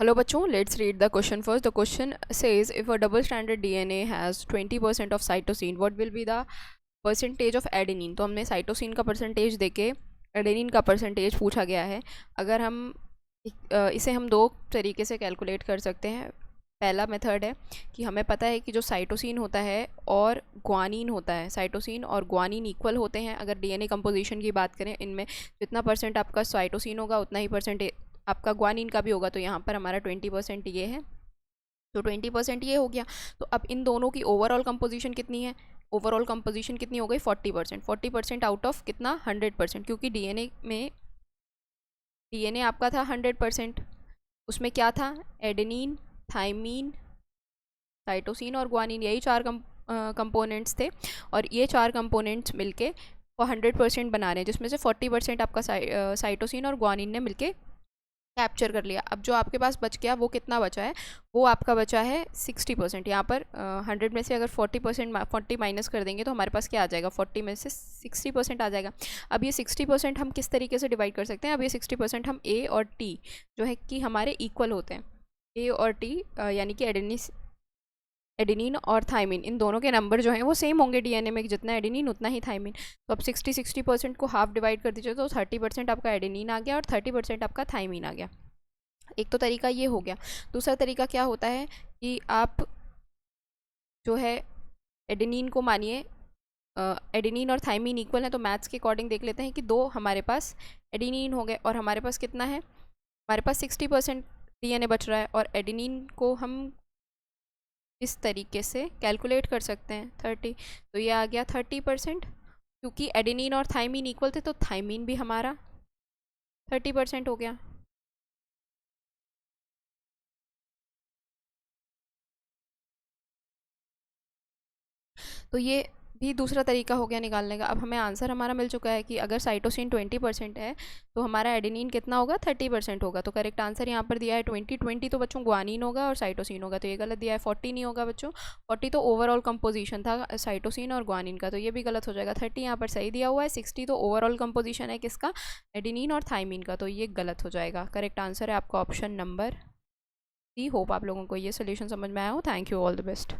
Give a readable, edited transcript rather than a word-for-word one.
Hello बच्चों, let's read the question first. The question says if a double stranded DNA has 20% of cytosine, what will be the percentage of adenine? तो हमने cytosine का percentage देके adenine का percentage पूछा गया है. अगर हम इसे हम दो तरीके से कैलकुलेट कर सकते हैं. पहला मेथड है कि हमें पता है कि जो साइटोसिन होता है और ग्वानिन होता है, साइटोसिन और ग्वानिन इक्वल होते हैं. अगर डीएनए कंपोजिशन की बात करें, इनमें जितना परसेंट आपका साइटोसिन होगा उतना ही परसेंट आपका ग्वानिन का भी होगा. तो यहाँ पर हमारा 20% ये है, तो 20% ये हो गया. तो अब इन दोनों की ओवरऑल कंपोजिशन कितनी है? ओवरऑल कंपोजिशन कितनी हो गई? 40%. 40% आउट ऑफ कितना? 100%. क्योंकि डीएनए आपका था 100%. उसमें क्या था? एडेनिन, थाइमीन, साइटोसिन और ग्वानिन, यही चार कंपोनेंट्स थे. और ये चार कंपोनेंट्स मिलके वो 100% बना रहे हैं, जिसमें से 40% आपका साइटोसिन और ग्वानिन ने मिलके कैप्चर कर लिया. अब जो आपके पास बच गया वो कितना बचा है? वो आपका बचा है 60%. यहाँ पर 100 में से अगर 40 माइनस कर देंगे तो हमारे पास क्या आ जाएगा? 40 में से 60% आ जाएगा. अब ये 60% हम किस तरीके से डिवाइड कर सकते हैं? अब ये 60% हम ए और टी जो है कि हमारे इक्वल होते हैं. ए और टी यानी कि एडेनिन और थाइमिन, इन दोनों के नंबर जो हैं वो सेम होंगे डीएनए में, जितना एडेनिन उतना ही थाइमिन. तो अब 60% को हाफ डिवाइड कर दीजिए तो 30% आपका एडेनिन आ गया और 30% आपका थाइमिन आ गया. एक तो तरीका ये हो गया. दूसरा तरीका क्या होता है कि आप जो है एडेनिन को मानिए, एडेनिन और थाइमिन इक्वल है, तो मैथ्स के अकॉर्डिंग देख लेते हैं कि दो हमारे पास एडेनिन हो गए और हमारे पास कितना है? हमारे पास 60% डीएनए बच रहा है. और एडेनिन को हम इस तरीके से कैलकुलेट कर सकते हैं 30. तो ये आ गया 30%. क्योंकि एडेनिन और थाइमिन इक्वल थे तो थाइमिन भी हमारा 30% हो गया. तो ये भी दूसरा तरीका हो गया निकालने का. अब हमें आंसर हमारा मिल चुका है कि अगर साइटोसिन 20% है तो हमारा एडेनिन कितना होगा? 30% होगा. तो करेक्ट आंसर यहाँ पर दिया है 20 तो बच्चों ग्वानिन होगा और साइटोसिन होगा, तो ये गलत दिया है. 40 नहीं होगा बच्चों, 40 तो ओवरऑल कंपोजिशन था साइटोसिन और ग्वानिन का, तो ये भी गलत हो जाएगा. 30 यहाँ पर सही दिया हुआ है. 60 तो ओवरऑल कंपोजिशन है किसका? एडेनिन और थाइमिन का, तो ये गलत हो जाएगा. करेक्ट आंसर है आपका ऑप्शन नंबर सी. होप आप लोगों को ये सोल्यूशन समझ में आया हो. Thank you, all the best.